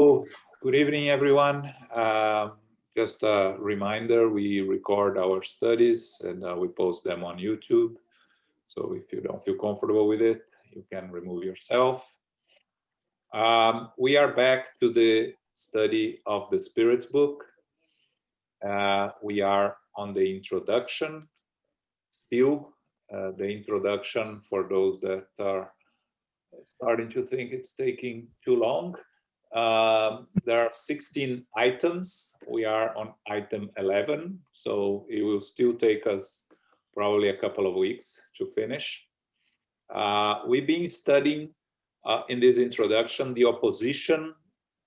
Good evening, everyone. Just a reminder, we record our studies and we post them on YouTube. So if you don't feel comfortable with it, you can remove yourself. We are back to the study of the Spirits book. We are on the introduction still. The introduction, for those that are starting to think it's taking too long. There are 16 items. We are on item 11, so it will still take us probably a couple of weeks to finish. We've been studying in this introduction the opposition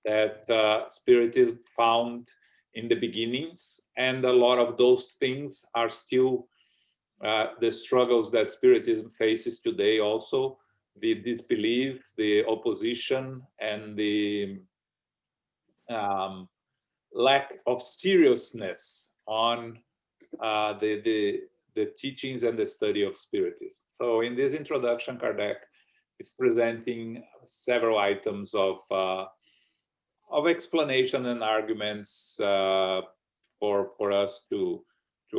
that Spiritism found in the beginnings, and a lot of those things are still the struggles that Spiritism faces today also. The disbelief, the opposition, and the lack of seriousness on the teachings and the study of Spiritism. So in this introduction, Kardec is presenting several items of explanation and arguments for us to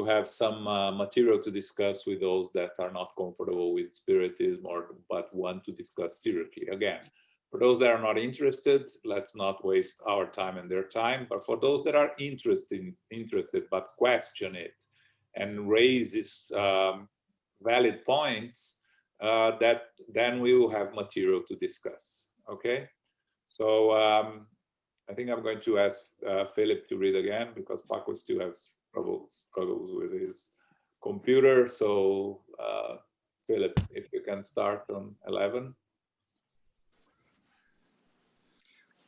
have some material to discuss with those that are not comfortable with Spiritism but want to discuss seriously. Again, for those that are not interested, let's not waste our time and their time. But for those that are interested but question it and raise these valid points, then we will have material to discuss. Okay, so I think I'm going to ask Philip to read again because Paco still has struggles with his computer. So Philip, if you can start on 11.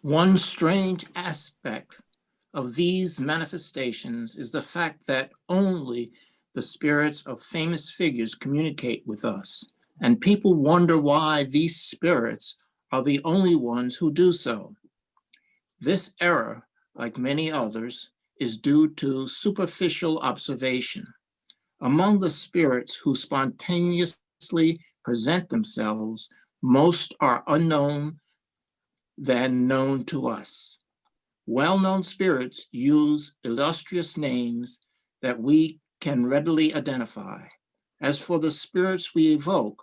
One strange aspect of these manifestations is the fact that only the spirits of famous figures communicate with us, and people wonder why these spirits are the only ones who do so. This error, like many others, is due to superficial observation. Among the spirits who spontaneously present themselves, most are unknown than known to us. Well-known spirits use illustrious names that we can readily identify. As for the spirits we evoke,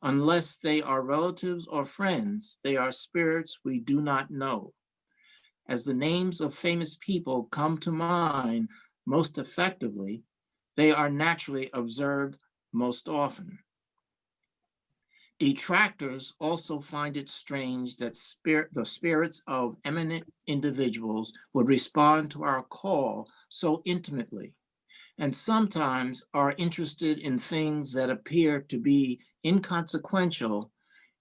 unless they are relatives or friends, they are spirits we do not know. As the names of famous people come to mind most effectively, they are naturally observed most often. Detractors also find it strange that the spirits of eminent individuals would respond to our call so intimately, and sometimes are interested in things that appear to be inconsequential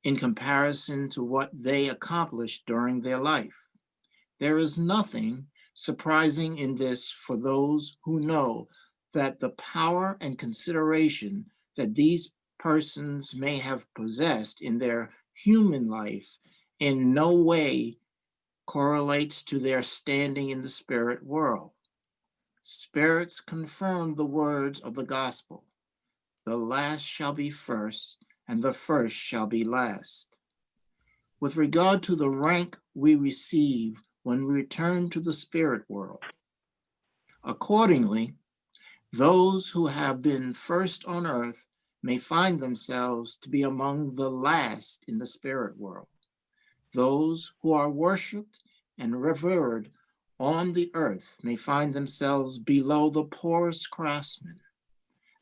in comparison to what they accomplished during their life. There is nothing surprising in this for those who know that the power and consideration that these persons may have possessed in their human life in no way correlates to their standing in the spirit world. Spirits confirm the words of the gospel. The last shall be first, and the first shall be last. With regard to the rank we receive when we return to the spirit world, accordingly, those who have been first on earth may find themselves to be among the last in the spirit world. Those who are worshipped and revered on the earth may find themselves below the poorest craftsmen,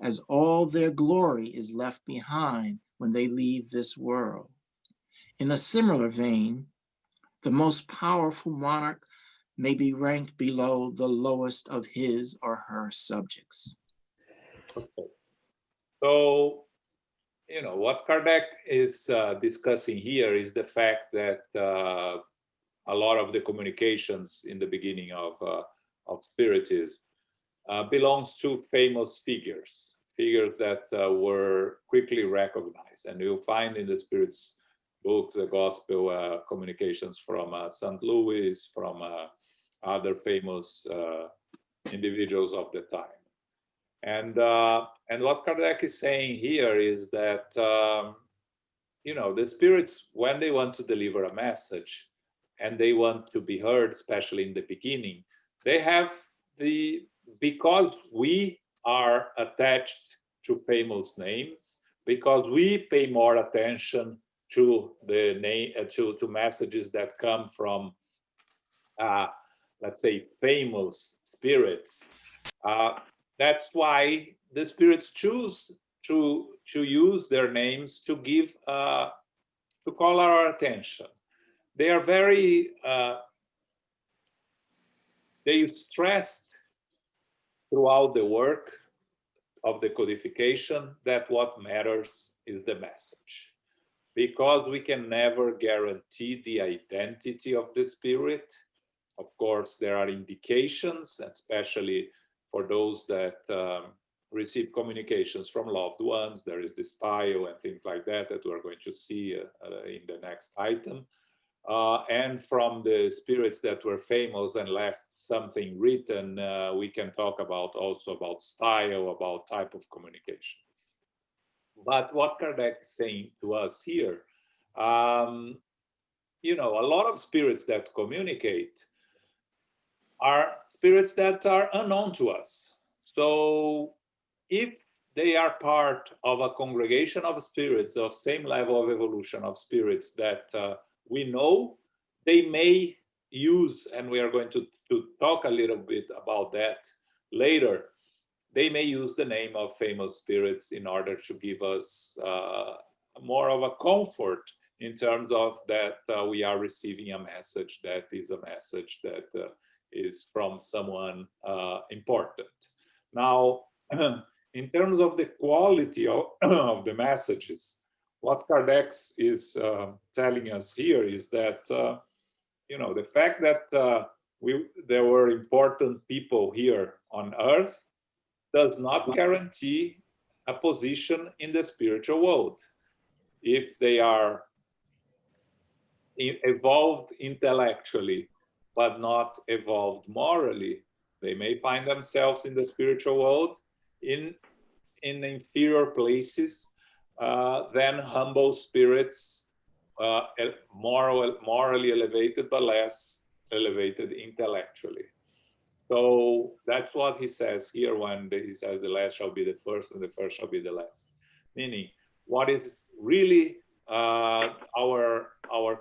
as all their glory is left behind when they leave this world. In a similar vein, the most powerful monarch may be ranked below the lowest of his or her subjects. Okay. So, what Kardec is discussing here is the fact that a lot of the communications in the beginning of Spiritism belongs to famous figures that were quickly recognized. And you'll find in the Spirits books, the gospel communications from St. Louis, from other famous individuals of the time. And what Kardec is saying here is that the spirits, when they want to deliver a message, and they want to be heard, especially in the beginning. They have because we are attached to famous names, because we pay more attention to the name, to messages that come from, let's say, famous spirits. That's why the spirits choose to use their names to give, to call our attention. They are very, they stressed throughout the work of the codification that what matters is the message, because we can never guarantee the identity of the spirit. Of course, there are indications, especially for those that receive communications from loved ones. There is this file and things like that that we're going to see in the next item. And from the spirits that were famous and left something written, we can talk about also about style, about type of communication. But what Kardec is saying to us here, you know, a lot of spirits that communicate are spirits that are unknown to us. So if they are part of a congregation of spirits of same level of evolution of spirits that we know, they may use, and we are going to talk a little bit about that later, they may use the name of famous spirits in order to give us more of a comfort in terms of that we are receiving a message that is a message that is from someone important. Now, in terms of the quality of the messages, what Kardec is telling us here is that, you know, the fact that there were important people here on earth does not guarantee a position in the spiritual world. If they are evolved intellectually, but not evolved morally, they may find themselves in the spiritual world in inferior places than humble spirits, morally elevated, but less elevated intellectually. So that's what he says here when he says the last shall be the first and the first shall be the last. Meaning, what is really our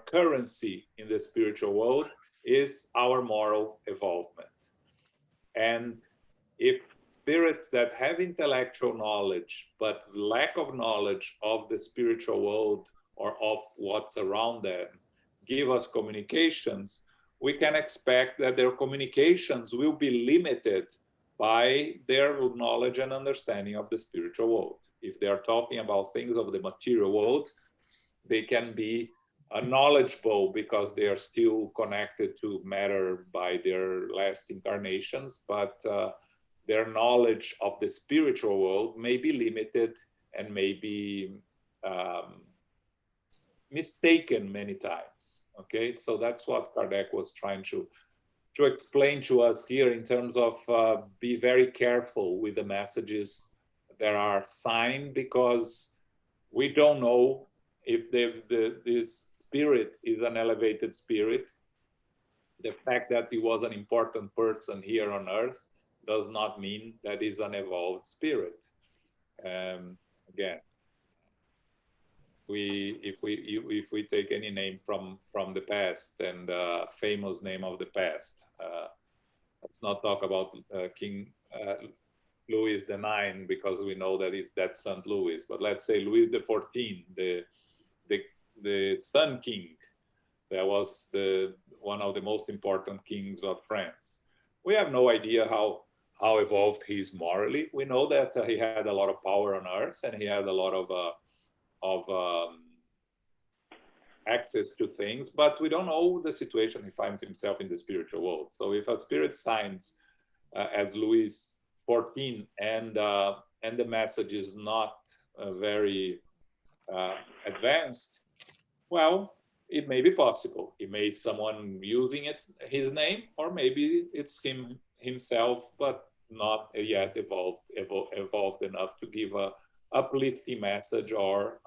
currency in the spiritual world is our moral evolvement. And if spirits that have intellectual knowledge but lack of knowledge of the spiritual world or of what's around them give us communications, we can expect that their communications will be limited by their knowledge and understanding of the spiritual world. If they are talking about things of the material world, they can be knowledgeable because they are still connected to matter by their last incarnations, but their knowledge of the spiritual world may be limited and may be mistaken many times. Okay, so that's what Kardec was trying to explain to us here in terms of be very careful with the messages that are signed, because we don't know if this spirit is an elevated spirit. The fact that he was an important person here on earth does not mean that he's an evolved spirit. Again, if we take any name from the past and famous name of the past, let's not talk about King Louis IX, because we know that that's St. Louis, but let's say Louis XIV, the Sun King, that was one of the most important kings of France. We have no idea how evolved he is morally. We know that he had a lot of power on earth and he had a lot of access to things, but we don't know the situation he finds himself in the spiritual world. So if a spirit signs as Louis XIV and the message is not very advanced, well, it may be possible. It may be someone using his name, or maybe it's himself, but not yet evolved enough to give a uplifting message or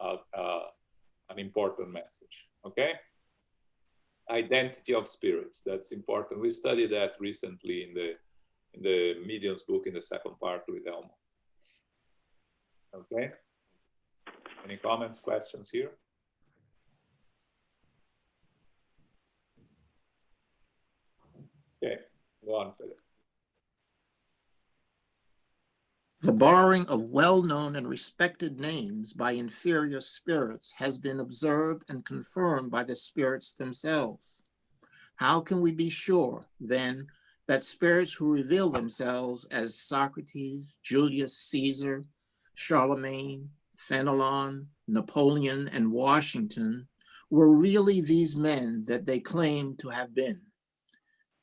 an important message. Okay. identity of spirits. That's important. We studied that recently in the mediums book in the second part with Elmo. Okay. Any comments, questions here? Okay, go on, Philip. The borrowing of well-known and respected names by inferior spirits has been observed and confirmed by the spirits themselves. How can we be sure, then, that spirits who reveal themselves as Socrates, Julius Caesar, Charlemagne, Fenelon, Napoleon, and Washington were really these men that they claim to have been?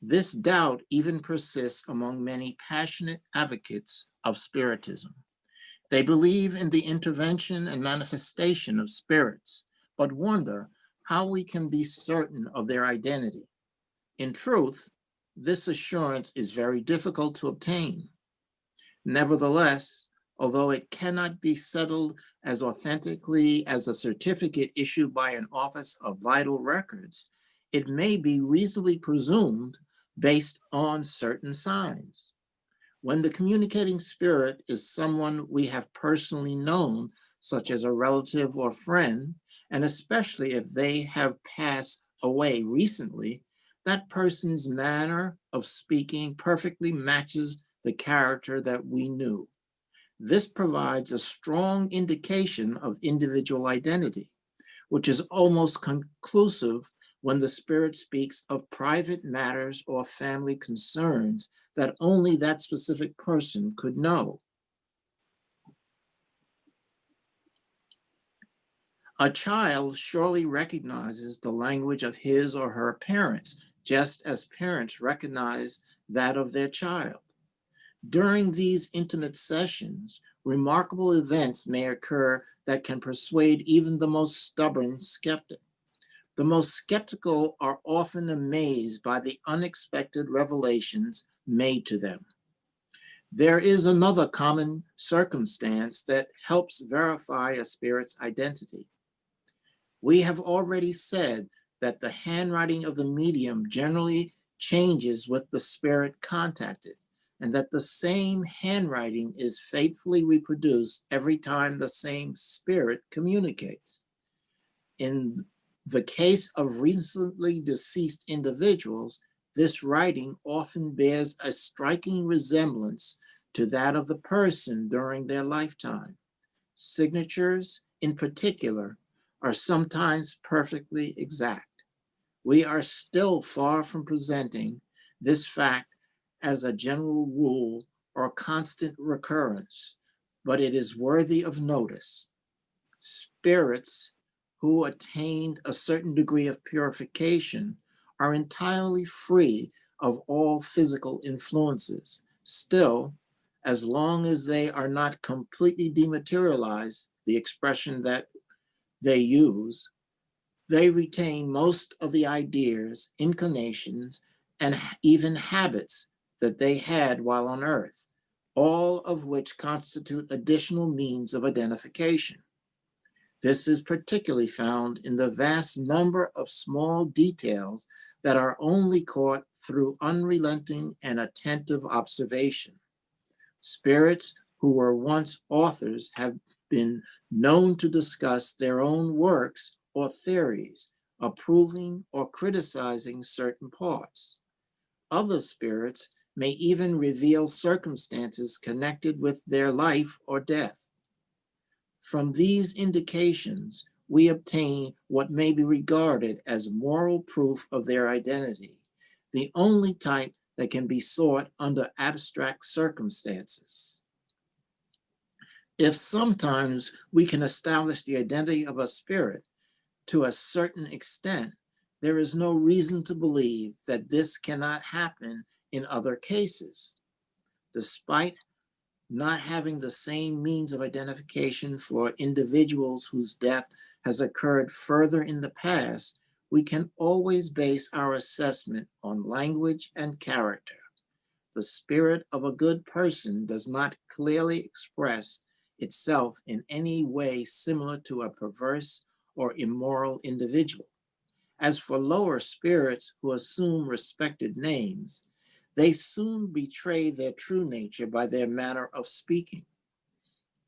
This doubt even persists among many passionate advocates of Spiritism. They believe in the intervention and manifestation of spirits, but wonder how we can be certain of their identity. In truth, this assurance is very difficult to obtain. Nevertheless, although it cannot be settled as authentically as a certificate issued by an office of vital records, it may be reasonably presumed based on certain signs. When the communicating spirit is someone we have personally known, such as a relative or friend, and especially if they have passed away recently, that person's manner of speaking perfectly matches the character that we knew. This provides a strong indication of individual identity, which is almost conclusive when the spirit speaks of private matters or family concerns that only that specific person could know. A child surely recognizes the language of his or her parents, just as parents recognize that of their child. During these intimate sessions, remarkable events may occur that can persuade even the most stubborn skeptic. The most skeptical are often amazed by the unexpected revelations made to them. There is another common circumstance that helps verify a spirit's identity. We have already said that the handwriting of the medium generally changes with the spirit contacted, and that the same handwriting is faithfully reproduced every time the same spirit communicates. In the case of recently deceased individuals, this writing often bears a striking resemblance to that of the person during their lifetime. Signatures, in particular, are sometimes perfectly exact. We are still far from presenting this fact as a general rule or constant recurrence, but it is worthy of notice. Spirits who attained a certain degree of purification are entirely free of all physical influences. Still, as long as they are not completely dematerialized, the expression that they use, they retain most of the ideas, inclinations, and even habits that they had while on Earth, all of which constitute additional means of identification. This is particularly found in the vast number of small details that are only caught through unrelenting and attentive observation. Spirits who were once authors have been known to discuss their own works or theories, approving or criticizing certain parts. Other spirits may even reveal circumstances connected with their life or death. From these indications, we obtain what may be regarded as moral proof of their identity, the only type that can be sought under abstract circumstances. If sometimes we can establish the identity of a spirit to a certain extent, there is no reason to believe that this cannot happen in other cases. Despite not having the same means of identification for individuals whose death has occurred further in the past, we can always base our assessment on language and character. The spirit of a good person does not clearly express itself in any way similar to a perverse or immoral individual. As for lower spirits who assume respected names, they soon betray their true nature by their manner of speaking.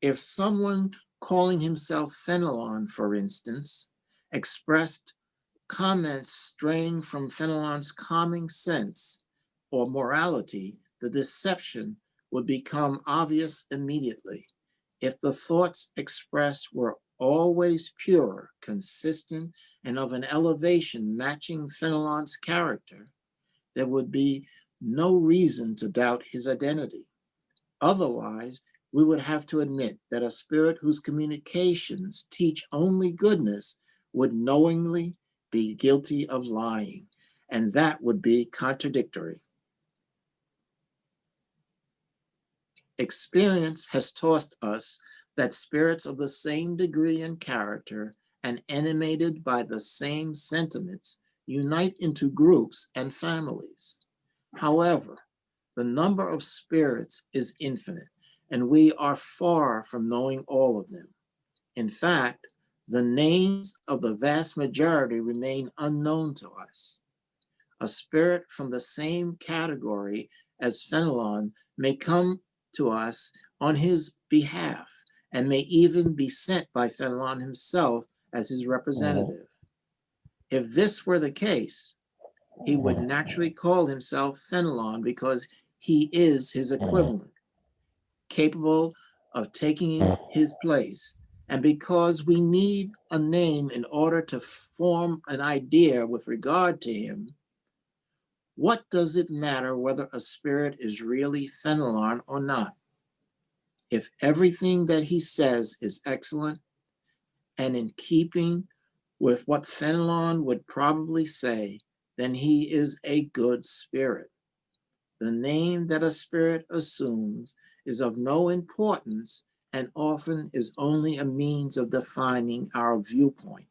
If someone calling himself Fenelon, for instance, expressed comments straying from Fenelon's calming sense or morality, the deception would become obvious immediately. If the thoughts expressed were always pure, consistent, and of an elevation matching Fenelon's character, there would be no reason to doubt his identity. Otherwise, we would have to admit that a spirit whose communications teach only goodness would knowingly be guilty of lying, and that would be contradictory. Experience has taught us that spirits of the same degree and character and animated by the same sentiments unite into groups and families. However, the number of spirits is infinite, and we are far from knowing all of them. In fact, the names of the vast majority remain unknown to us. A spirit from the same category as Fenelon may come to us on his behalf and may even be sent by Fenelon himself as his representative. If this were the case, he would naturally call himself Fenelon because he is his equivalent, capable of taking his place. And because we need a name in order to form an idea with regard to him, what does it matter whether a spirit is really Fenelon or not? If everything that he says is excellent and in keeping with what Fenelon would probably say, then he is a good spirit. The name that a spirit assumes is of no importance and often is only a means of defining our viewpoint.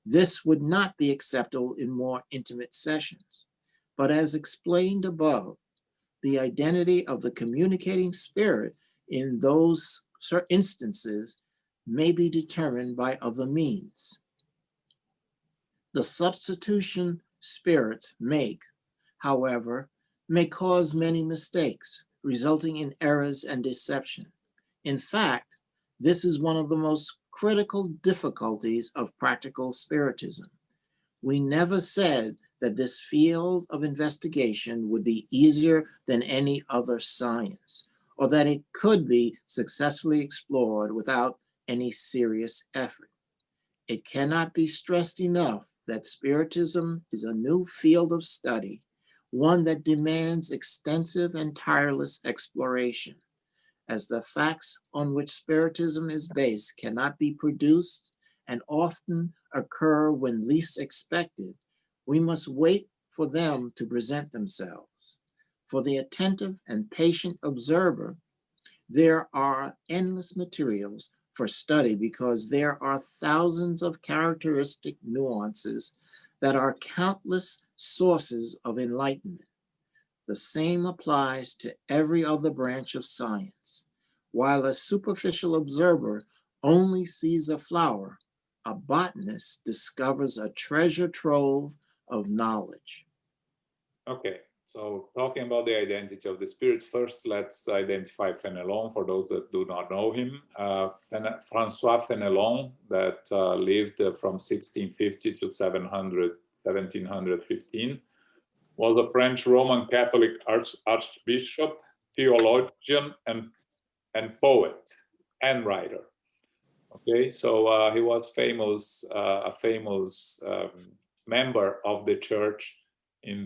This would not be acceptable in more intimate sessions, but as explained above, the identity of the communicating spirit in those instances may be determined by other means. The substitution spirits make, however, may cause many mistakes, resulting in errors and deception. In fact, this is one of the most critical difficulties of practical Spiritism. We never said that this field of investigation would be easier than any other science, or that it could be successfully explored without any serious effort. It cannot be stressed enough that Spiritism is a new field of study, one that demands extensive and tireless exploration. As the facts on which Spiritism is based cannot be produced and often occur when least expected, we must wait for them to present themselves. For the attentive and patient observer, there are endless materials for study because there are thousands of characteristic nuances that are countless sources of enlightenment. The same applies to every other branch of science. While a superficial observer only sees a flower, a botanist discovers a treasure trove of knowledge. Okay, so talking about the identity of the spirits, first let's identify Fenelon for those that do not know him. Francois Fenelon, that lived from 1650 to 1715, was a French Roman Catholic archbishop, theologian, and poet and writer. Okay, so he was a famous member of the church in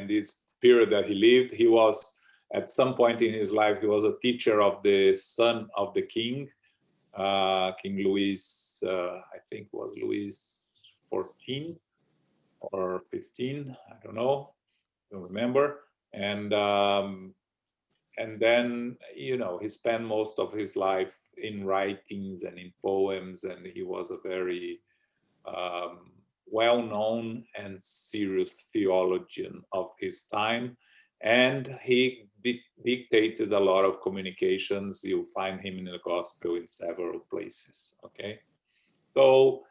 this period that he lived. He was, at some point in his life, he was a teacher of the son of the king, King Louis, I think was Louis 14 or 15, I don't know, don't remember. And then, you know, he spent most of his life in writings and in poems, and he was a very well-known and serious theologian of his time. And he dictated a lot of communications. You'll find him in the gospel in several places, okay? So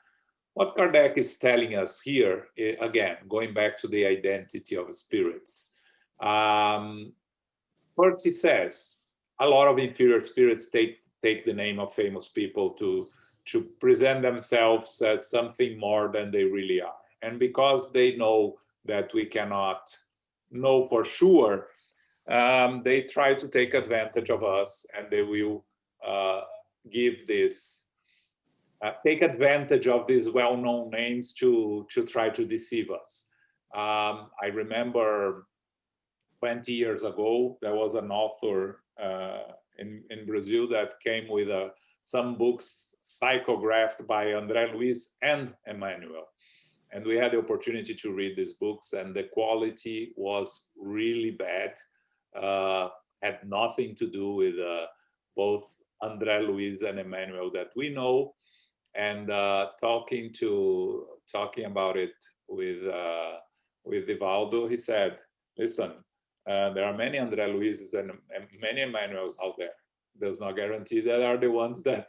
what Kardec is telling us here, again, going back to the identity of spirits. First, he says, a lot of inferior spirits take the name of famous people to present themselves as something more than they really are. And because they know that we cannot know for sure, they try to take advantage of us, and they will give this, take advantage of these well-known names to try to deceive us. I remember 20 years ago, there was an author in Brazil that came with some books psychographed by André Luiz and Emmanuel. And we had the opportunity to read these books, and the quality was really bad. Had nothing to do with both André Luiz and Emmanuel that we know. And talking about it with Divaldo, he said, listen, there are many André Luizes and many Emmanuels out there. Does not guarantee that are the ones that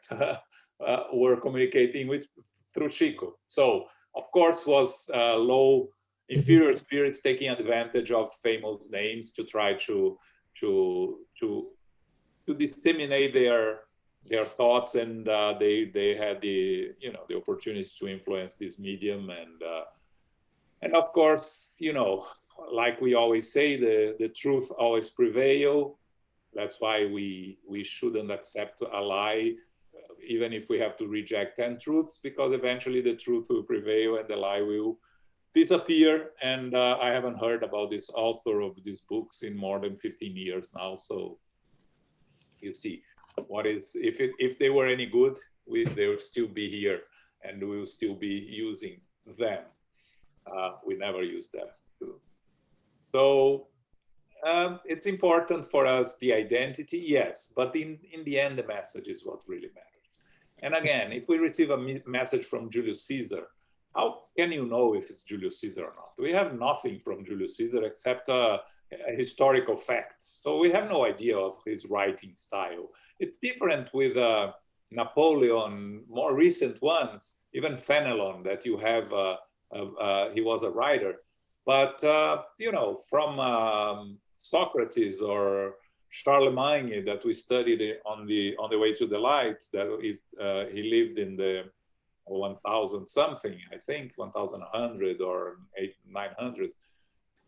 were communicating with through Chico. So, of course, was low, inferior spirits taking advantage of famous names to try to disseminate their thoughts, and they had the opportunity to influence this medium, and of course, like we always say, the truth always prevail. That's why we shouldn't accept a lie, even if we have to reject 10 truths, because eventually the truth will prevail and the lie will disappear. And I haven't heard about this author of these books in more than 15 years now. So you see, if they were any good, they would still be here, and we will still be using them. We never use them. So it's important for us, the identity, yes, but in the end, the message is what really matters. And again, if we receive a message from Julius Caesar, how can you know if it's Julius Caesar or not? We have nothing from Julius Caesar except historical facts. So we have no idea of his writing style. It's different with Napoleon, more recent ones, even Fenelon, that you have, he was a writer. But, from Socrates or Charlemagne that we studied on the way to the light, that is, he lived in the 1000 something, I think, 1100 or 900.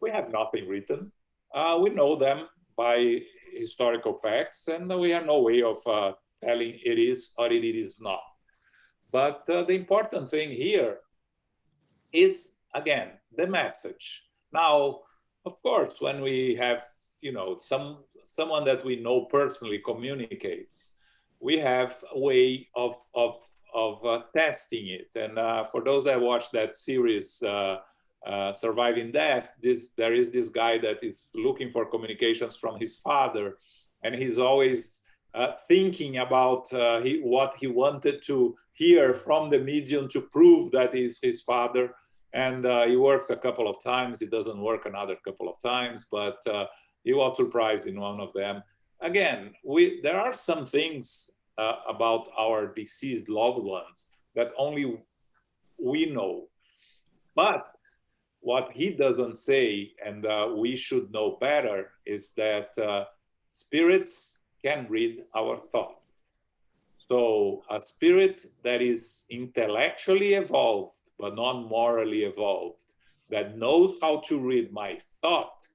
We have nothing written. We know them by historical facts, and we have no way of telling it is or it is not. But the important thing here is, again, the message. Now, of course, when we have, someone that we know personally communicates, we have a way of testing it. And for those that watched that series, Surviving Death, there is this guy that is looking for communications from his father, and he's always thinking about what he wanted to hear from the medium to prove that is his father. And he works a couple of times, it doesn't work another couple of times, but he was surprised in one of them. Again, there are some things about our deceased loved ones that only we know. But what he doesn't say, and we should know better, is that spirits can read our thoughts. So a spirit that is intellectually evolved, but not morally evolved, that knows how to read my thought,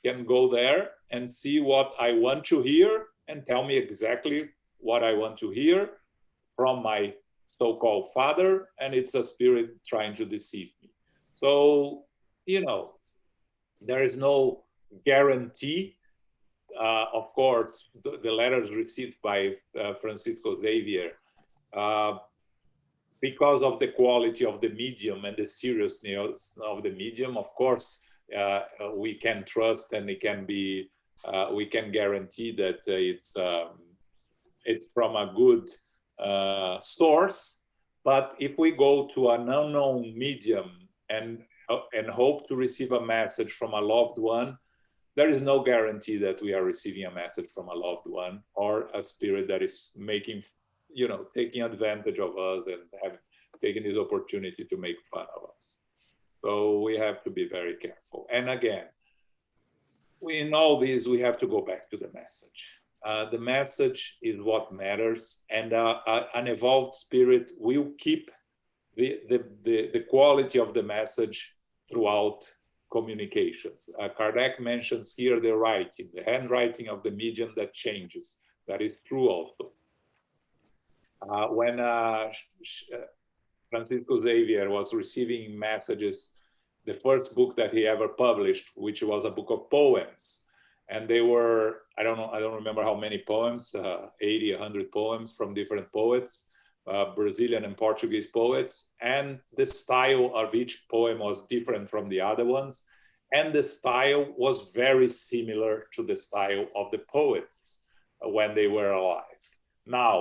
can go there and see what I want to hear and tell me exactly what I want to hear from my so-called father, and it's a spirit trying to deceive me. So, there is no guarantee. Of course, the letters received by Francisco Xavier, because of the quality of the medium and the seriousness of the medium, of course, we can trust, and it can be, we can guarantee that it's from a good source. But if we go to an unknown medium and hope to receive a message from a loved one, there is no guarantee that we are receiving a message from a loved one or a spirit that is making, taking advantage of us and taking this opportunity to make fun of us. So we have to be very careful. And again, in all this, we have to go back to the message. The message is what matters, and an evolved spirit will keep the quality of the message throughout communications. Kardec mentions here the writing, the handwriting of the medium that changes. That is true also. When Francisco Xavier was receiving messages, the first book that he ever published, which was a book of poems, and they were, I don't remember how many poems, 80, 100 poems from different poets, Brazilian and Portuguese poets, and the style of each poem was different from the other ones, and the style was very similar to the style of the poets when they were alive. Now,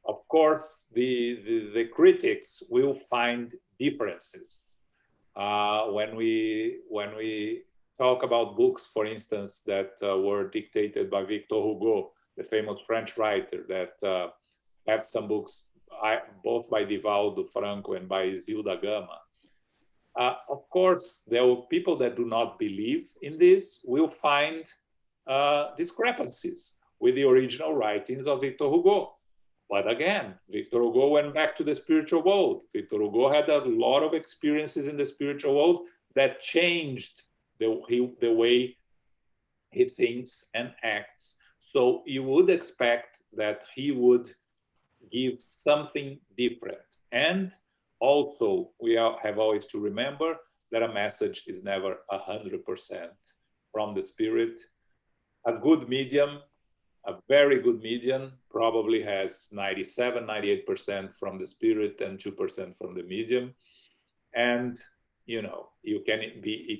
of course, the critics will find differences. When we talk about books, for instance, that were dictated by Victor Hugo, the famous French writer, that have some books both by Divaldo Franco and by Isil da Gama. Of course, there are people that do not believe in this will find discrepancies with the original writings of Victor Hugo. But again, Victor Hugo went back to the spiritual world. Victor Hugo had a lot of experiences in the spiritual world that changed the way he thinks and acts. So you would expect that he would give something different. And also, we have always to remember that a message is never 100% from the spirit. A good medium, a very good medium, probably has 97, 98% from the spirit and 2% from the medium. And, you know, it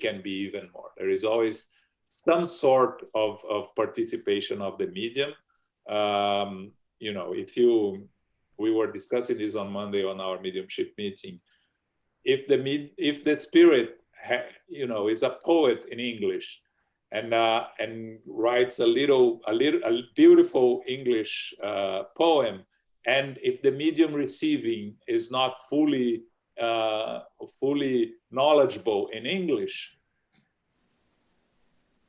can be even more. There is always some sort of participation of the medium. You know, we were discussing this on Monday on our mediumship meeting. If the spirit, you know, is a poet in English, and writes a beautiful English poem, and if the medium receiving is not fully knowledgeable in English,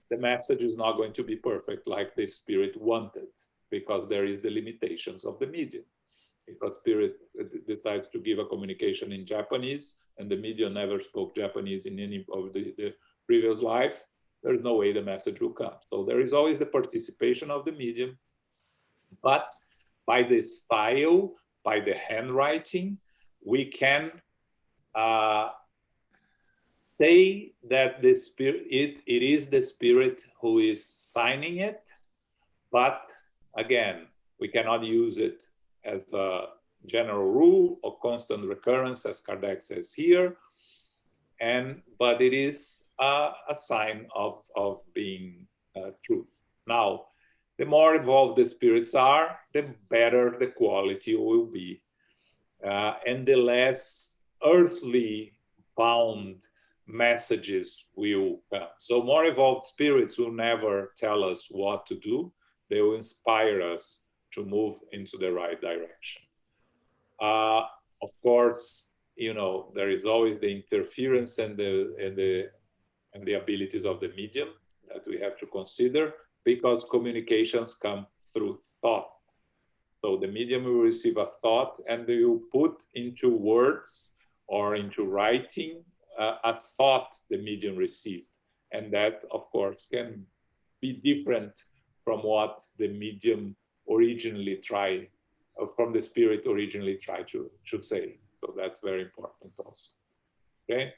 the message is not going to be perfect like the spirit wanted, because there is the limitations of the medium. If a spirit decides to give a communication in Japanese, and the medium never spoke Japanese in any of the previous life, there's no way the message will come. So there is always the participation of the medium, but by the style, by the handwriting, we can say that the spirit, it is the spirit who is signing it, but again, we cannot use it as a general rule or constant recurrence, as Kardec says here, but it is a sign of being truth. Now, the more evolved the spirits are, the better the quality will be, and the less earthly bound messages will come. So more evolved spirits will never tell us what to do. They will inspire us to move into the right direction. Of course, you know, there is always the interference and the abilities of the medium that we have to consider, because communications come through thought. So the medium will receive a thought, and they will put into words or into writing a thought the medium received. And that, of course, can be different from what the medium originally tried, or from the spirit originally tried to say. So that's very important also. Okay.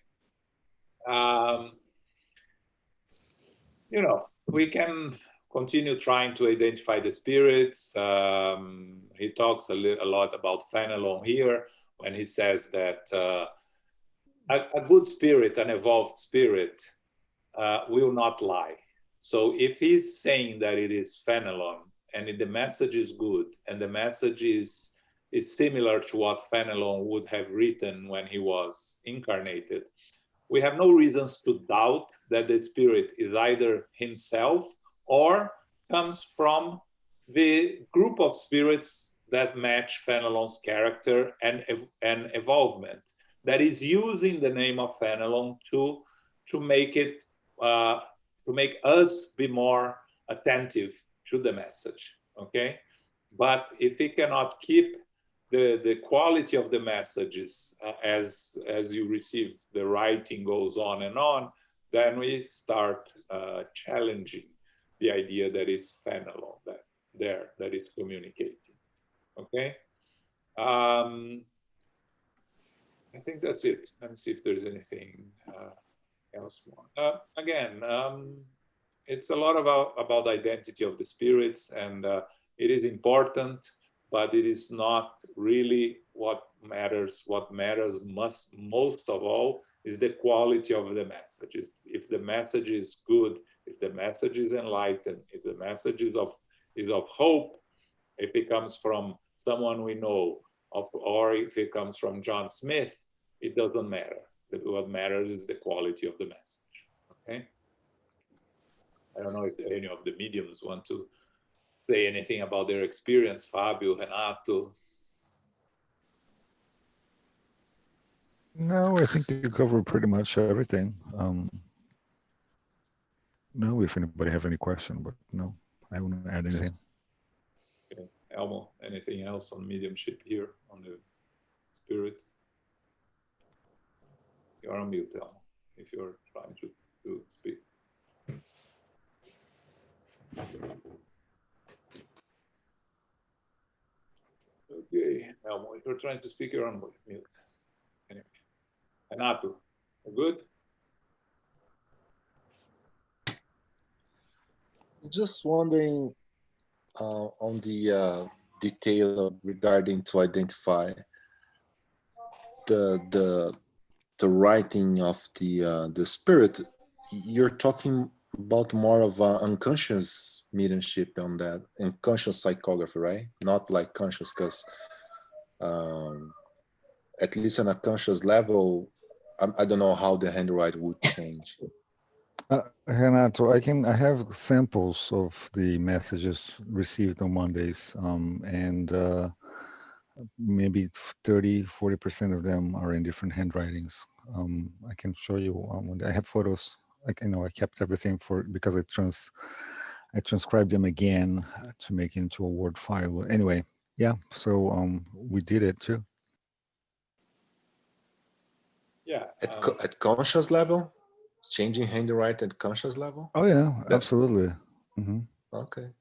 You know, we can continue trying to identify the spirits. He talks a lot about Fenelon here when he says that a good spirit, an evolved spirit, will not lie. So if he's saying that it is Fenelon, and the message is good, and the message is similar to what Fenelon would have written when he was incarnated, we have no reasons to doubt that the spirit is either himself or comes from the group of spirits that match Fenelon's character and evolvement, that is using the name of Fenelon to make it to make us be more attentive to the message. Okay, but if we cannot keep the quality of the messages as you receive, the writing goes on and on, then we start challenging the idea that is Fenelon that is communicating. Okay, I think that's it. Let me see if there's anything else more. Again, it's a lot about identity of the spirits, and it is important, but it is not really what matters. What matters most of all is the quality of the messages. If the message is good, if the message is enlightened, if the message is of hope, if it comes from someone we know, or if it comes from John Smith, it doesn't matter. What matters is the quality of the message. Okay. I don't know if any of the mediums want to say anything about their experience. Fabio, Renato. No, I think you covered pretty much everything. No, if anybody have any question, but no, I wouldn't add anything. Okay. Elmo, anything else on mediumship here on the spirits? You're on mute, Elmo, if you're trying to speak. Okay, Elmo, if you're trying to speak, you're on mute. Anyway, Renato, good? Just wondering on the detail regarding to identify the writing of the spirit. You're talking about more of unconscious mediumship on that, unconscious psychography, right? Not like conscious, because at least on a conscious level, I don't know how the handwriting would change. Renato, I have samples of the messages received on Mondays, and maybe 30-40% of them are in different handwritings. I can show you. I have photos. I kept everything because I transcribed them again to make into a Word file. Anyway, yeah. So we did it too. Yeah. At conscious level, it's changing handwriting at conscious level. Oh yeah, absolutely. Mm-hmm. Okay.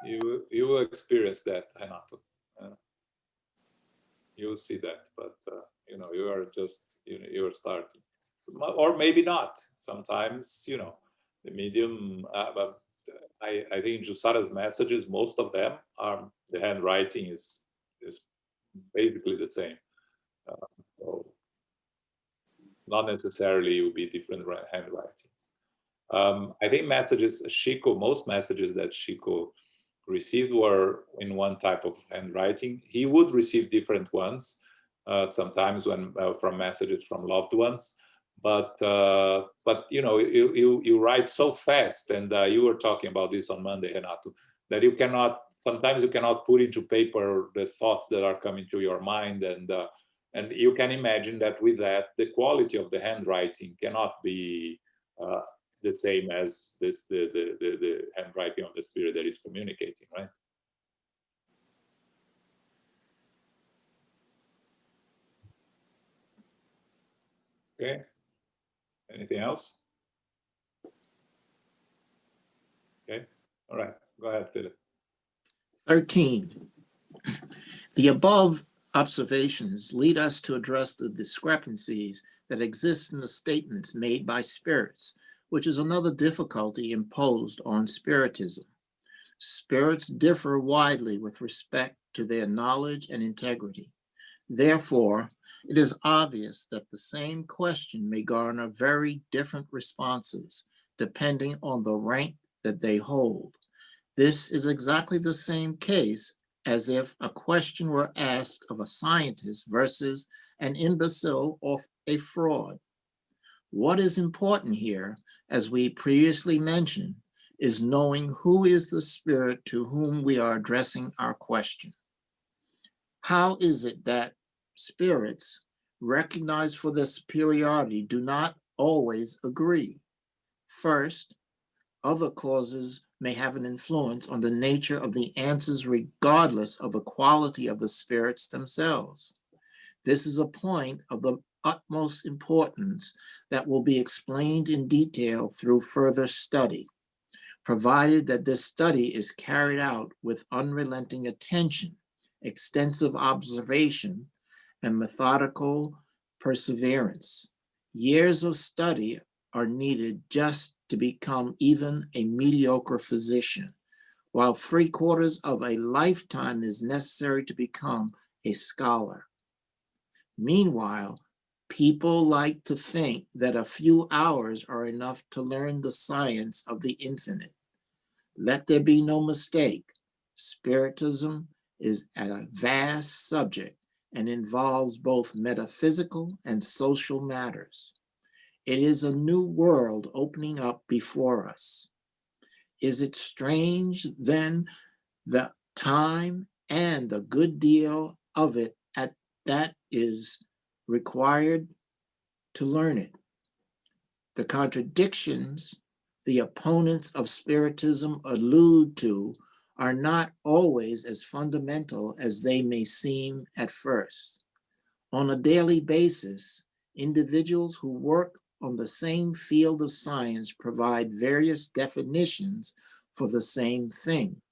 You will experience that, Renato. You'll see that, but you are just you're starting, or maybe not. Sometimes the medium. But I think Jussara's messages, most of them are the handwriting is basically the same. So not necessarily it will be different handwriting. I think most messages that Chico received were in one type of handwriting. He would receive different ones sometimes when from messages from loved ones, but you write so fast, and you were talking about this on Monday, Renato, that sometimes you cannot put into paper the thoughts that are coming to your mind, and you can imagine that with that the quality of the handwriting cannot be the same as the handwriting of the spirit that is communicating, right? Okay. Anything else? Okay. All right. Go ahead, Philip. 13. The above observations lead us to address the discrepancies that exist in the statements made by spirits, which is another difficulty imposed on Spiritism. Spirits differ widely with respect to their knowledge and integrity. Therefore, it is obvious that the same question may garner very different responses depending on the rank that they hold. This is exactly the same case as if a question were asked of a scientist versus an imbecile or a fraud. What is important here, as we previously mentioned, is knowing who is the spirit to whom we are addressing our question. How is it that spirits recognized for their superiority do not always agree? First, other causes may have an influence on the nature of the answers regardless of the quality of the spirits themselves. This is a point of the utmost importance that will be explained in detail through further study, provided that this study is carried out with unrelenting attention, extensive observation, and methodical perseverance. Years of study are needed just to become even a mediocre physician, while 3/4 of a lifetime is necessary to become a scholar. Meanwhile, people like to think that a few hours are enough to learn the science of the infinite. Let there be no mistake. Spiritism is a vast subject and involves both metaphysical and social matters. It is a new world opening up before us. Is it strange then the time and a good deal of it at that is required to learn it? The contradictions the opponents of Spiritism allude to are not always as fundamental as they may seem at first. On a daily basis, individuals who work on the same field of science provide various definitions for the same thing.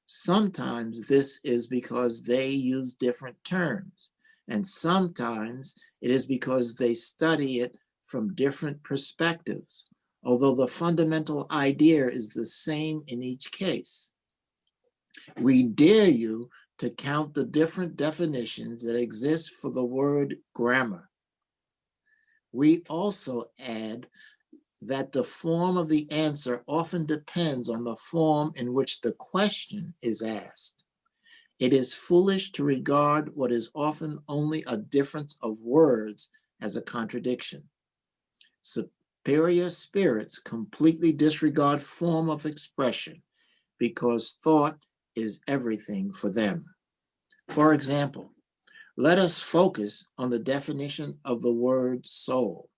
Sometimes this is because they use different terms, and sometimes it is because they study it from different perspectives, although the fundamental idea is the same in each case. We dare you to count the different definitions that exist for the word grammar. We also add that the form of the answer often depends on the form in which the question is asked. It is foolish to regard what is often only a difference of words as a contradiction. Superior spirits completely disregard form of expression because thought is everything for them. For example, let us focus on the definition of the word soul.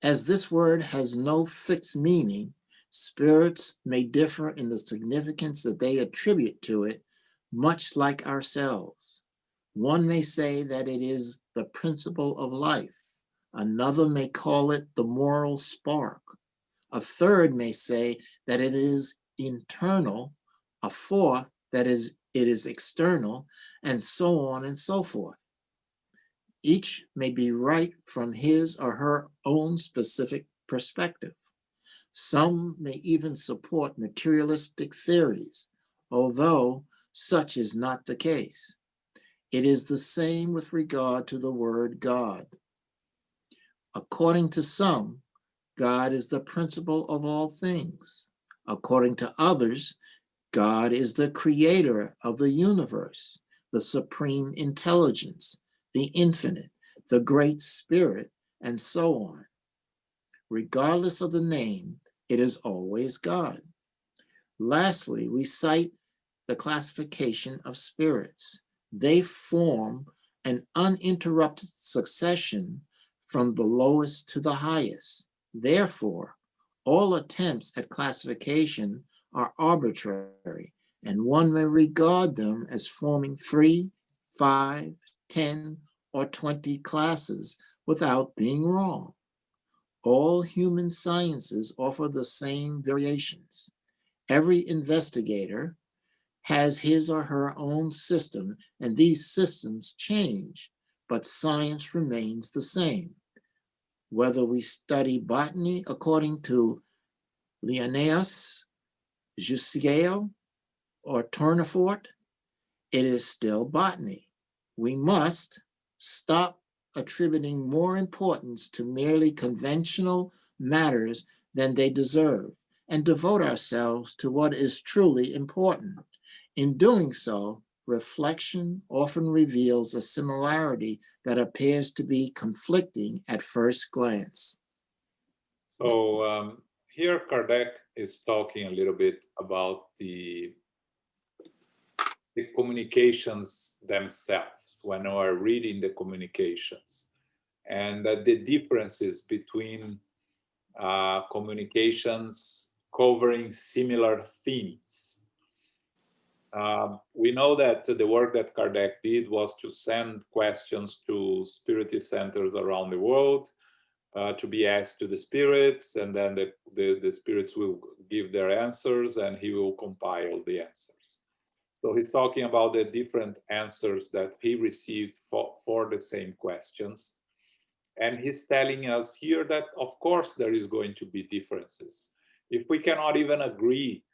As this word has no fixed meaning, spirits may differ in the significance that they attribute to it, much like ourselves. One may say that it is the principle of life. Another may call it the moral spark. A third may say that it is internal. A fourth that it is external, and so on and so forth. Each may be right from his or her own specific perspective. Some may even support materialistic theories, although such is not the case. It is the same with regard to the word God. According to some, God is the principle of all things. According to others, God is the creator of the universe, the supreme intelligence, the infinite, the great spirit, and so on. Regardless of the name, it is always God. Lastly, we cite the classification of spirits. They form an uninterrupted succession from the lowest to the highest. Therefore, all attempts at classification are arbitrary, and one may regard them as forming 3, 5, 10, or 20 classes without being wrong. All human sciences offer the same variations. Every investigator has his or her own system, and these systems change, but science remains the same. Whether we study botany according to Linnaeus, Jussieu, or Tournefort, it is still botany. We must stop attributing more importance to merely conventional matters than they deserve and devote ourselves to what is truly important. In doing so, reflection often reveals a similarity that appears to be conflicting at first glance. So here Kardec is talking a little bit about the the communications themselves, when we are reading the communications, and the differences between communications covering similar themes. We know that the work that Kardec did was to send questions to spiritist centers around the world, to be asked to the spirits, and then the spirits will give their answers, and he will compile the answers. So he's talking about the different answers that he received for the same questions. And he's telling us here that, of course, there is going to be differences. If we cannot even agree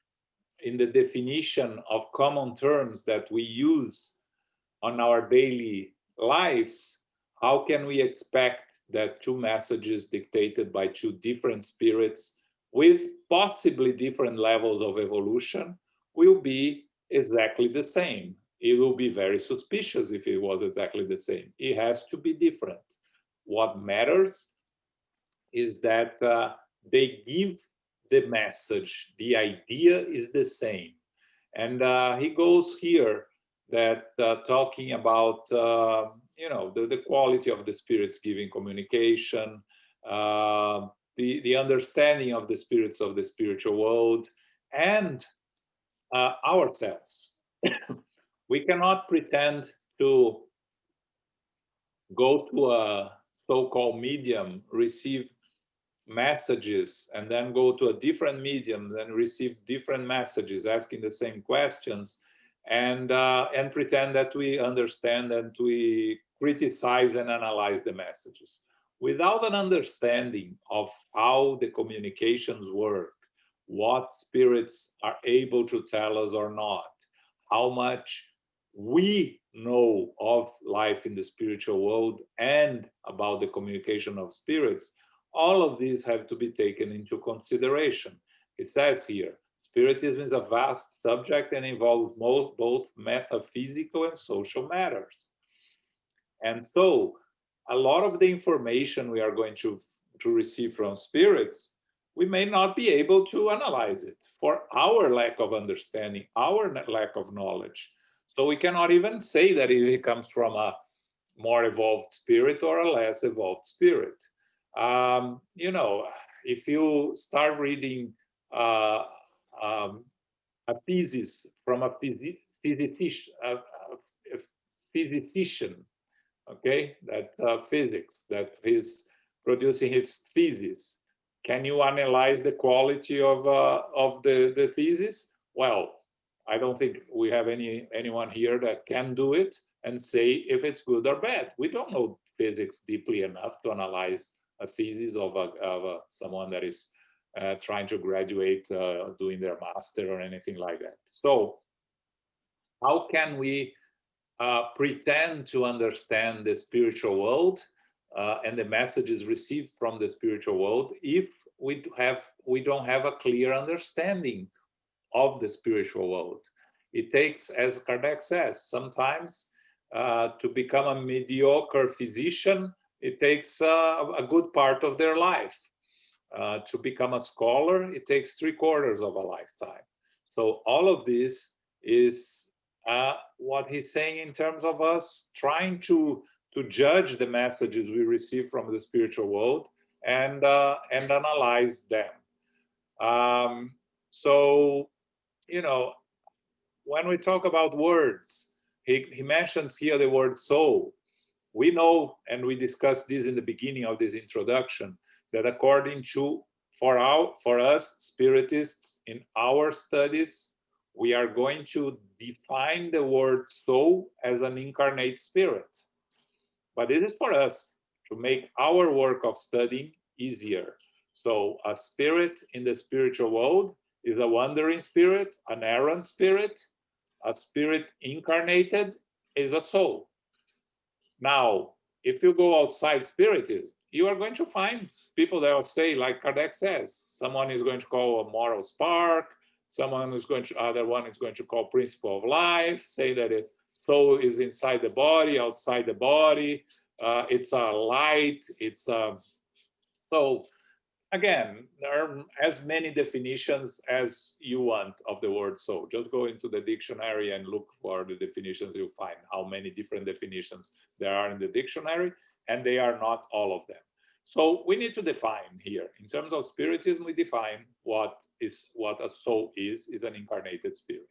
in the definition of common terms that we use on our daily lives, how can we expect that two messages dictated by two different spirits with possibly different levels of evolution will be exactly the same? It will be very suspicious if it was exactly the same. It has to be different. What matters is that they give the message. The idea is the same. And he goes here that talking about the quality of the spirits giving communication, the understanding of the spirits of the spiritual world, and ourselves. We cannot pretend to go to a so-called medium, receive messages, and then go to a different medium, then receive different messages asking the same questions, and pretend that we understand and we criticize and analyze the messages. Without an understanding of how the communications work, what spirits are able to tell us or not, how much we know of life in the spiritual world and about the communication of spirits, all of these have to be taken into consideration. It says here, Spiritism is a vast subject and involves both metaphysical and social matters. And so a lot of the information we are going to receive from spirits, we may not be able to analyze it for our lack of understanding, our lack of knowledge. So we cannot even say that it comes from a more evolved spirit or a less evolved spirit. If you start reading a thesis from a physician, okay, that physics, that is producing his thesis, can you analyze the quality of the thesis? Well, I don't think we have anyone here that can do it and say if it's good or bad. We don't know physics deeply enough to analyze a thesis of someone that is trying to graduate, doing their master or anything like that. So how can we pretend to understand the spiritual world and the messages received from the spiritual world if we don't have a clear understanding of the spiritual world? It takes, as Kardec says, sometimes to become a mediocre physician, it takes a good part of their life. To become a scholar, it takes 3/4 of a lifetime. So all of this is what he's saying in terms of us trying to judge the messages we receive from the spiritual world and analyze them. So, when we talk about words, he mentions here the word soul. We know, and we discussed this in the beginning of this introduction, that according to, for us spiritists in our studies, we are going to define the word soul as an incarnate spirit. But it is for us to make our work of studying easier. So a spirit in the spiritual world is a wandering spirit, an errant spirit. A spirit incarnated is a soul. Now, if you go outside Spiritism, you are going to find people that will say, like Kardec says, someone is going to call a moral spark, other one is going to call principle of life, say that soul is inside the body, outside the body, it's a light, so again, there are as many definitions as you want of the word soul. Just go into the dictionary and look for the definitions. You'll find how many different definitions there are in the dictionary, and they are not all of them. So we need to define here. In terms of Spiritism, we define what a soul is an incarnated spirit.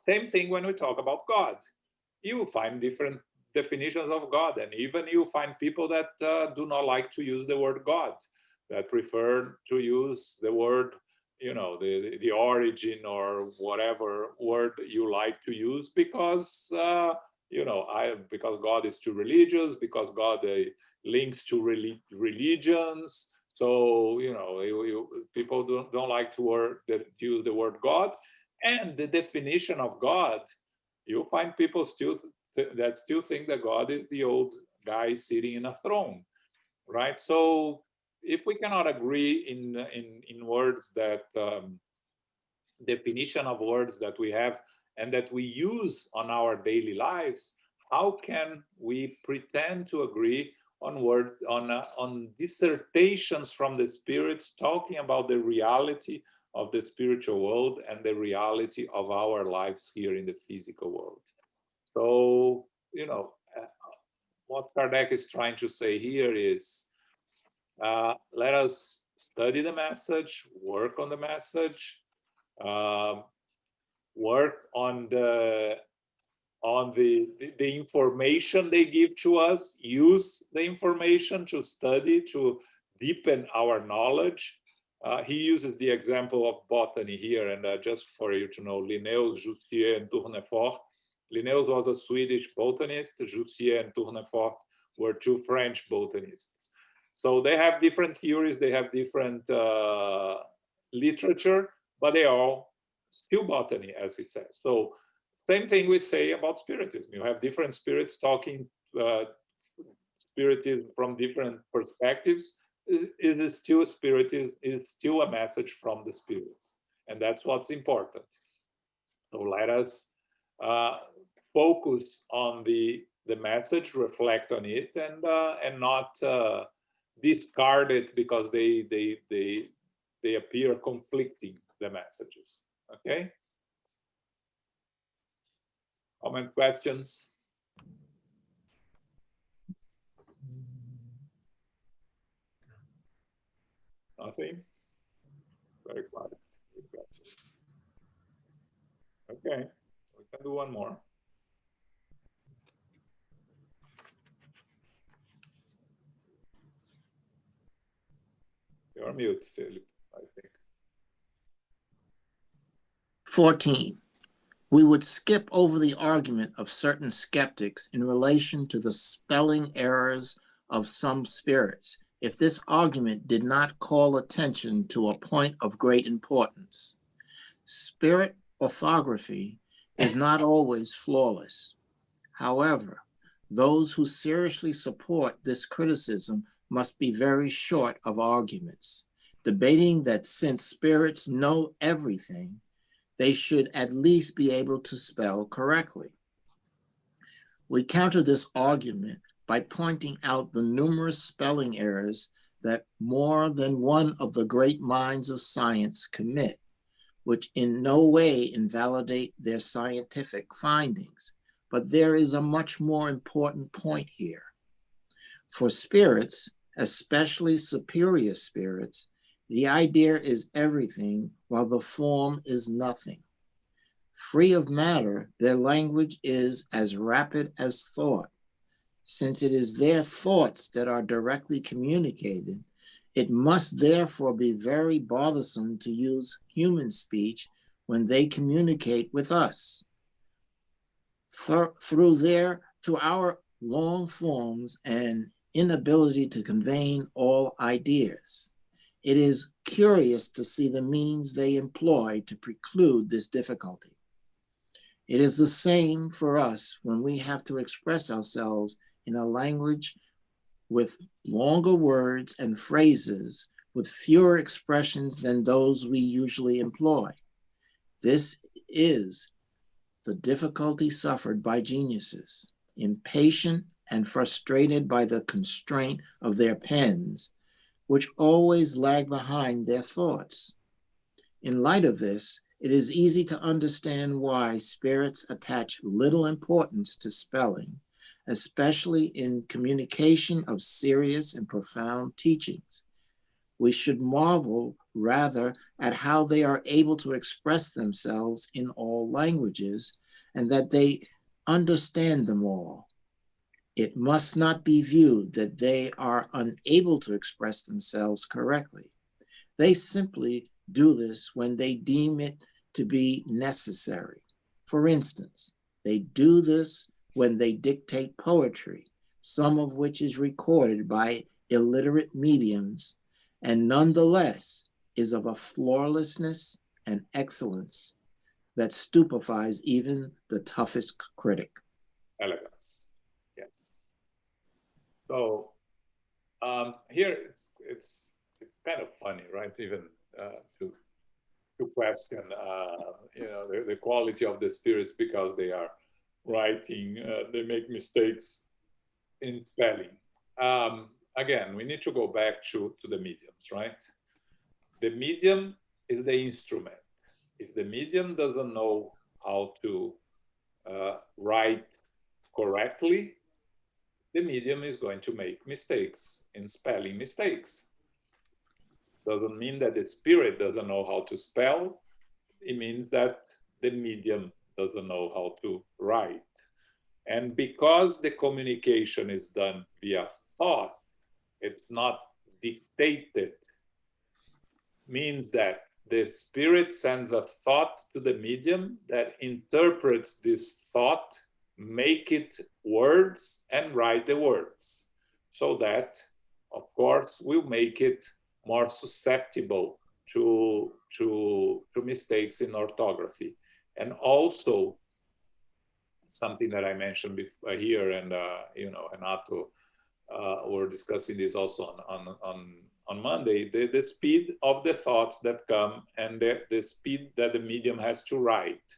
Same thing when we talk about God. You will find different definitions of God, and even you find people that do not like to use the word God, that prefer to use the word, the origin or whatever word you like to use, because because God is too religious, because God links to religions. So people don't like to use the word God, and the definition of God. You find people that still think that God is the old guy sitting in a throne, right? So if we cannot agree in words that definition of words that we have and that we use on our daily lives, how can we pretend to agree on dissertations from the spirits talking about the reality of the spiritual world and the reality of our lives here in the physical world? So, what Kardec is trying to say here is, let us study the message, work on the message, work on the information they give to us, use the information to study, to deepen our knowledge. He uses the example of botany here, and just for you to know, Linnaeus, Jussieu, and Tournefort. Linnaeus was a Swedish botanist. Jussieu and Tournefort were two French botanists. So they have different theories, they have different literature, but they are all still botany, as it says. So same thing we say about Spiritism. You have different spirits talking Spiritism from different perspectives. Is it still Spiritism? Is still a message from the spirits, and that's what's important. So let us focus on the message, reflect on it, and not discard it because they appear conflicting, the messages. Okay. Comment, questions? Nothing? Very quiet. Okay, we can do one more. You're on mute, Philip, I think. 14. We would skip over the argument of certain skeptics in relation to the spelling errors of some spirits if this argument did not call attention to a point of great importance. Spirit orthography is not always flawless. However, those who seriously support this criticism must be very short of arguments, debating that since spirits know everything, they should at least be able to spell correctly. We counter this argument by pointing out the numerous spelling errors that more than one of the great minds of science commit, which in no way invalidate their scientific findings. But there is a much more important point here. For spirits, especially superior spirits, the idea is everything while the form is nothing. Free of matter, their language is as rapid as thought. Since it is their thoughts that are directly communicated, it must therefore be very bothersome to use human speech when they communicate with us. Through our long forms and inability to convey all ideas, it is curious to see the means they employ to preclude this difficulty. It is the same for us when we have to express ourselves in a language with longer words and phrases, with fewer expressions than those we usually employ. This is the difficulty suffered by geniuses, impatient and frustrated by the constraint of their pens. which always lag behind their thoughts. In light of this, it is easy to understand why spirits attach little importance to spelling, especially in communication of serious and profound teachings. We should marvel rather at how they are able to express themselves in all languages and that they understand them all. It must not be viewed that they are unable to express themselves correctly. They simply do this when they deem it to be necessary. For instance, they do this when they dictate poetry, some of which is recorded by illiterate mediums, and nonetheless is of a flawlessness and excellence that stupefies even the toughest critic. Elegance. Yeah. So here it's kind of funny, right? Even to question, the quality of the spirits because they are writing, they make mistakes in spelling. Again, we need to go back to the mediums, right? The medium is the instrument. If the medium doesn't know how to write correctly, the medium is going to make mistakes in spelling mistakes. Doesn't mean that the spirit doesn't know how to spell. It means that the medium doesn't know how to write. And because the communication is done via thought, it's not dictated, means that the spirit sends a thought to the medium that interprets this thought, make it words, and write the words. So that, of course, will make it more susceptible to mistakes in orthography. And also, something that I mentioned before here, and Renato were discussing this also on Monday, the speed of the thoughts that come and the speed that the medium has to write.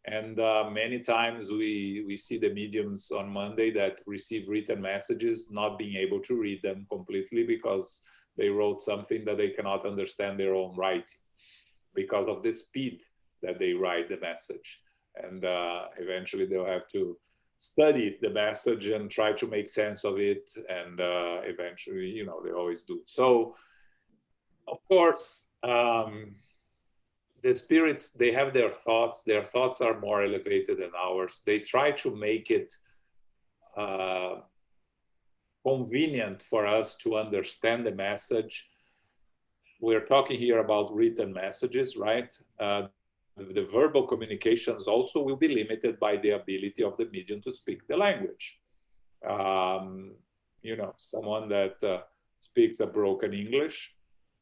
And many times we see the mediums on Monday that receive written messages not being able to read them completely because they wrote something that they cannot understand their own writing because of the speed that they write the message. And eventually they'll have to study the message and try to make sense of it. And eventually, they always do. So, of course, the spirits, they have their thoughts. Their thoughts are more elevated than ours. They try to make it convenient for us to understand the message. We're talking here about written messages, right? The verbal communications also will be limited by the ability of the medium to speak the language. Someone that speaks a broken English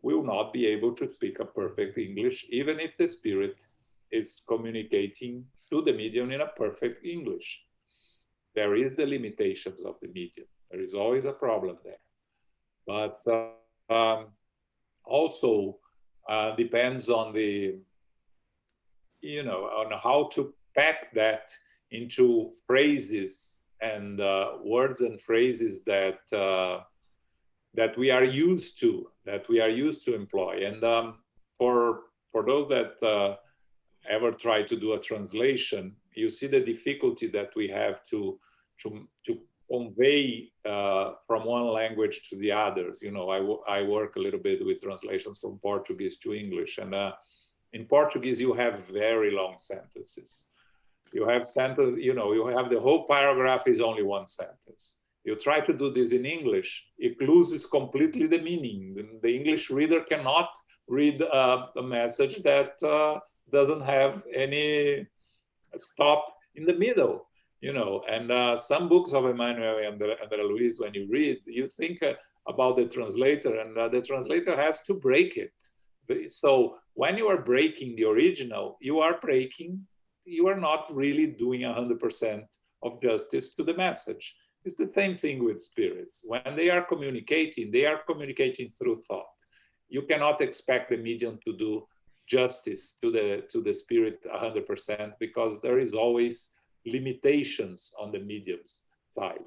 will not be able to speak a perfect English, even if the spirit is communicating to the medium in a perfect English. There is the limitations of the medium. There is always a problem there. But also depends on the, on how to pack that into phrases and words and phrases that that we are used to employ. And for those that ever try to do a translation, you see the difficulty that we have to convey from one language to the others. I work a little bit with translations from Portuguese to English, and in Portuguese you have very long sentences. You have you have the whole paragraph is only one sentence. You try to do this in English, it loses completely the meaning. The English reader cannot read a message that doesn't have any stop in the middle, And some books of Emmanuel and André Luiz, when you read, you think about the translator, and the translator has to break it. So when you are breaking the original, you are not really doing 100% of justice to the message. It's the same thing with spirits. When they are communicating through thought. You cannot expect the medium to do justice to the spirit 100% because there is always limitations on the medium's side.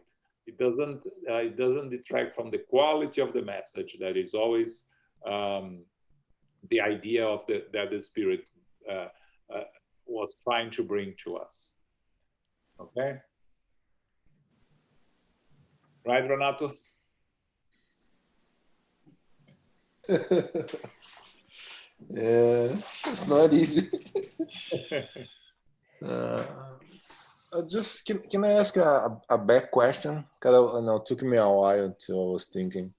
it doesn't detract from the quality of the message. That is always the idea of that the Spirit was trying to bring to us. Okay, right, Renato? Yeah, it's not easy. Just can I ask a back question? Because I know it took me a while until I was thinking.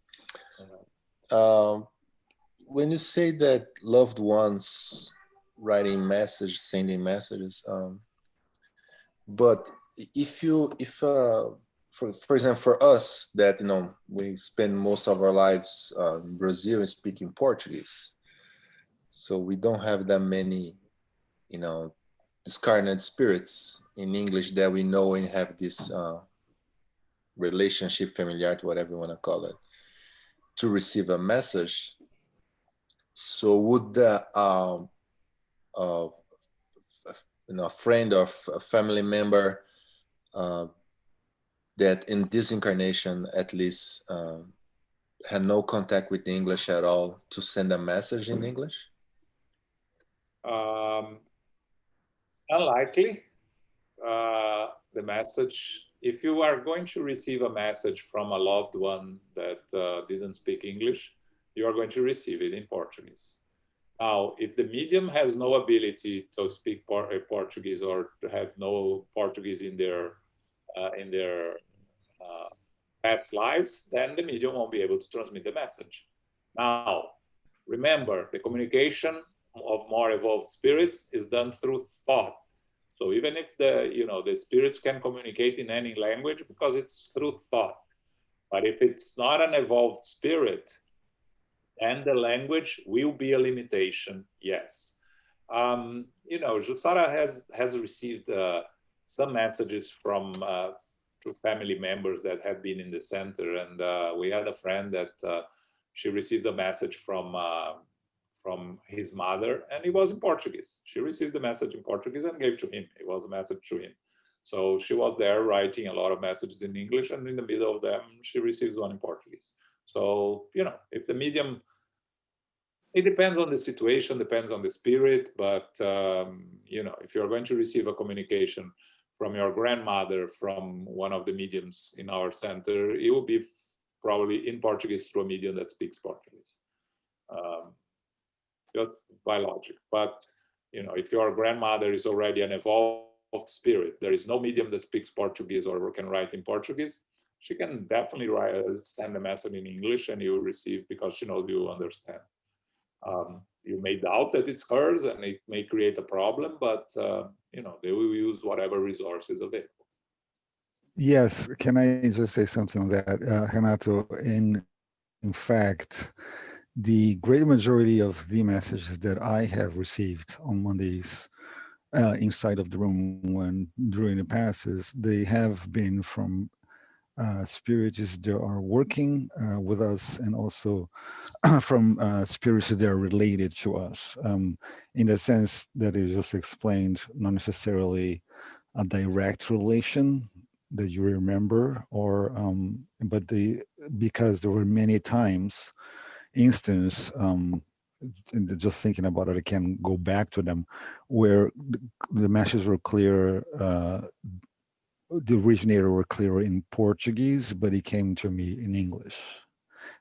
When you say that loved ones writing messages, sending messages, but if for example, for us that we spend most of our lives in Brazil and speaking Portuguese, so we don't have that many discarnate spirits in English that we know and have this relationship, familiarity, whatever you want to call it, to receive a message. So would the a friend or a family member that in this incarnation at least had no contact with English at all to send a message in English? Unlikely. The message, if you are going to receive a message from a loved one that didn't speak English, you are going to receive it in Portuguese. Now, if the medium has no ability to speak Portuguese or to have no Portuguese in their past lives, then the medium won't be able to transmit the message. Now, remember, the communication of more evolved spirits is done through thought. So even if the spirits can communicate in any language because it's through thought, but if it's not an evolved spirit, then the language will be a limitation. Yes, Jussara has received some messages from family members that have been in the center, and we had a friend that she received a message from his mother, and it was in Portuguese. She received the message in Portuguese and gave to him. It was a message to him. So she was there writing a lot of messages in English, and in the middle of them, she receives one in Portuguese. So, if the medium, it depends on the situation, depends on the spirit, but, if you're going to receive a communication from your grandmother, from one of the mediums in our center, it will be probably in Portuguese through a medium that speaks Portuguese. Just by logic. But if your grandmother is already an evolved spirit, there is no medium that speaks Portuguese or can write in Portuguese, she can definitely send a message in English, and you will receive because she knows you understand. You may doubt that it's hers, and it may create a problem, but they will use whatever resources available. Yes, can I just say something on that, Renato? In fact, the great majority of the messages that I have received on Mondays inside of the room during the passes, they have been from spirits that are working with us, and also from spirits that are related to us, in the sense that it just explained, not necessarily a direct relation that you remember, or but because there were many times instance, and just thinking about it, I can go back to them, where the messages were clear, the originator were clear in Portuguese, but it came to me in English,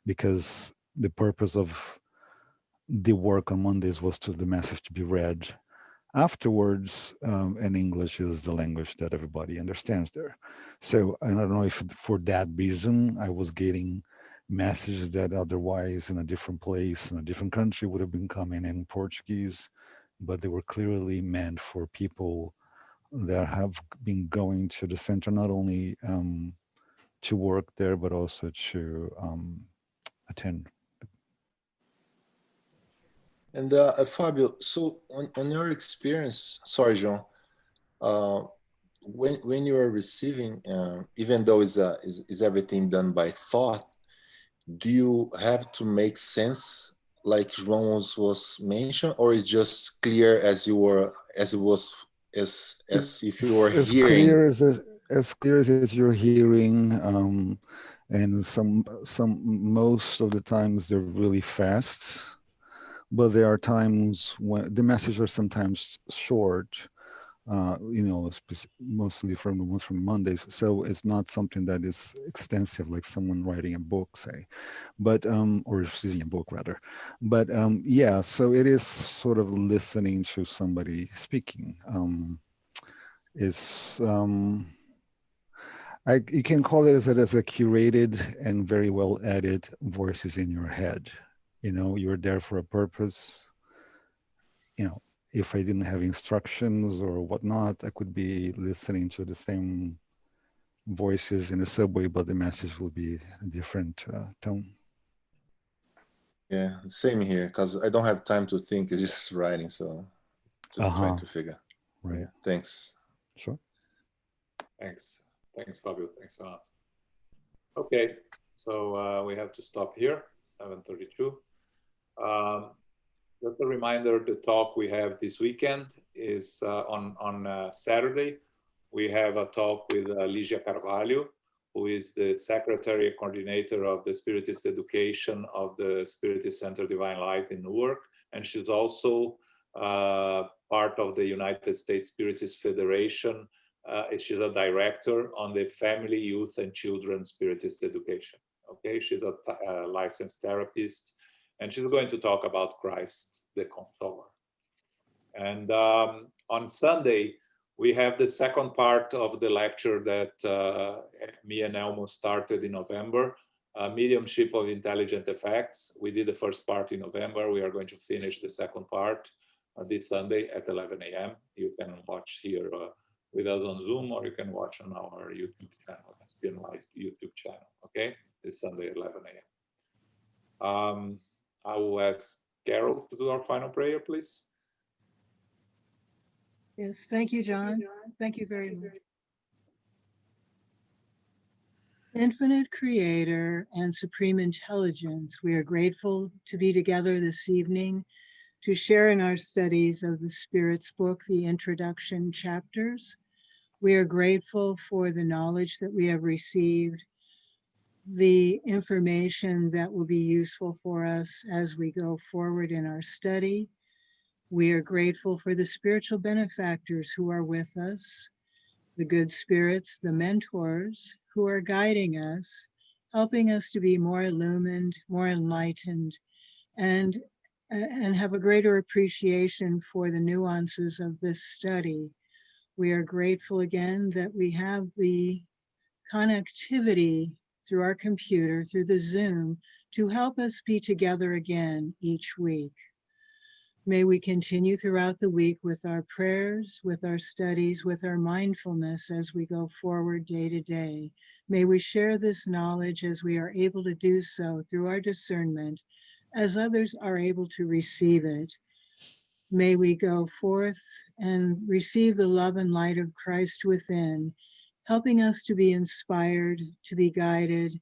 because the purpose of the work on Mondays was to the message to be read afterwards, and English is the language that everybody understands there. So I don't know if for that reason I was getting messages that otherwise in a different place, in a different country, would have been coming in Portuguese, but they were clearly meant for people that have been going to the center, not only to work there, but also to attend. And Fabio, so on your experience, sorry, Jean, when you are receiving, even though is everything done by thought, do you have to make sense, like João was mentioned, or is just clear as if you were It's hearing? clear as clear as you're hearing, and most of the times they're really fast, but there are times when the messages are sometimes short, mostly from the ones from Mondays. So it's not something that is extensive, like someone writing a book, say, but or receiving a book rather. But yeah, so it is sort of listening to somebody speaking. You can call it as a curated and very well edited voices in your head. You're there for a purpose. If I didn't have instructions or whatnot, I could be listening to the same voices in the subway, but the message will be a different tone. Yeah, same here, because I don't have time to think. It's just writing, so just trying to figure. Right. Yeah, thanks. Sure. Thanks, Fabio. Thanks a lot. Okay, so we have to stop here. 7:32. Just a reminder: the talk we have this weekend is on Saturday. We have a talk with Ligia Carvalho, who is the secretary and coordinator of the Spiritist education of the Spiritist Center Divine Light in Newark. And she's also part of the United States Spiritist Federation. She's a director on the Family, Youth, and Children Spiritist Education. Okay, she's a licensed therapist, and she's going to talk about Christ the Consoler. And on Sunday, we have the second part of the lecture that me and Elmo started in November, Mediumship of Intelligent Effects. We did the first part in November. We are going to finish the second part this Sunday at 11 a.m. You can watch here with us on Zoom, or you can watch on our YouTube channel, SPNY's YouTube channel, okay? This Sunday at 11 a.m. I will ask Carol to do our final prayer, please. Yes, thank you, John. Thank you very much. Infinite Creator and Supreme Intelligence, we are grateful to be together this evening to share in our studies of the Spirit's book, the introduction chapters. We are grateful for the knowledge that we have received, the information that will be useful for us as we go forward in our study. We are grateful for the spiritual benefactors who are with us, the good spirits, the mentors who are guiding us, helping us to be more illumined, more enlightened, and have a greater appreciation for the nuances of this study. We are grateful again that we have the connectivity through our computer, through the Zoom, to help us be together again each week. May we continue throughout the week with our prayers, with our studies, with our mindfulness as we go forward day to day. May we share this knowledge as we are able to do so through our discernment, as others are able to receive it. May we go forth and receive the love and light of Christ within, helping us to be inspired, to be guided,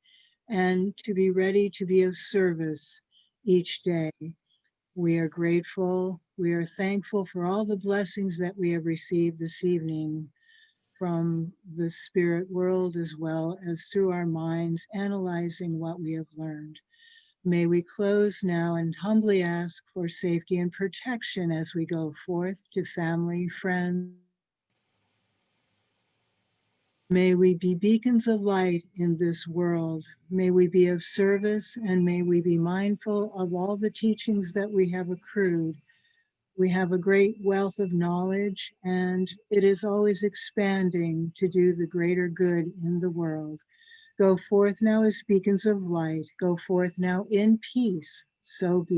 and to be ready to be of service each day. We are grateful. We are thankful for all the blessings that we have received this evening from the spirit world, as well as through our minds, analyzing what we have learned. May we close now and humbly ask for safety and protection as we go forth to family, friends. May we be beacons of light in this world. May we be of service, and may we be mindful of all the teachings that we have accrued. We have a great wealth of knowledge, and it is always expanding to do the greater good in the world. Go forth now as beacons of light. Go forth now in peace. So be.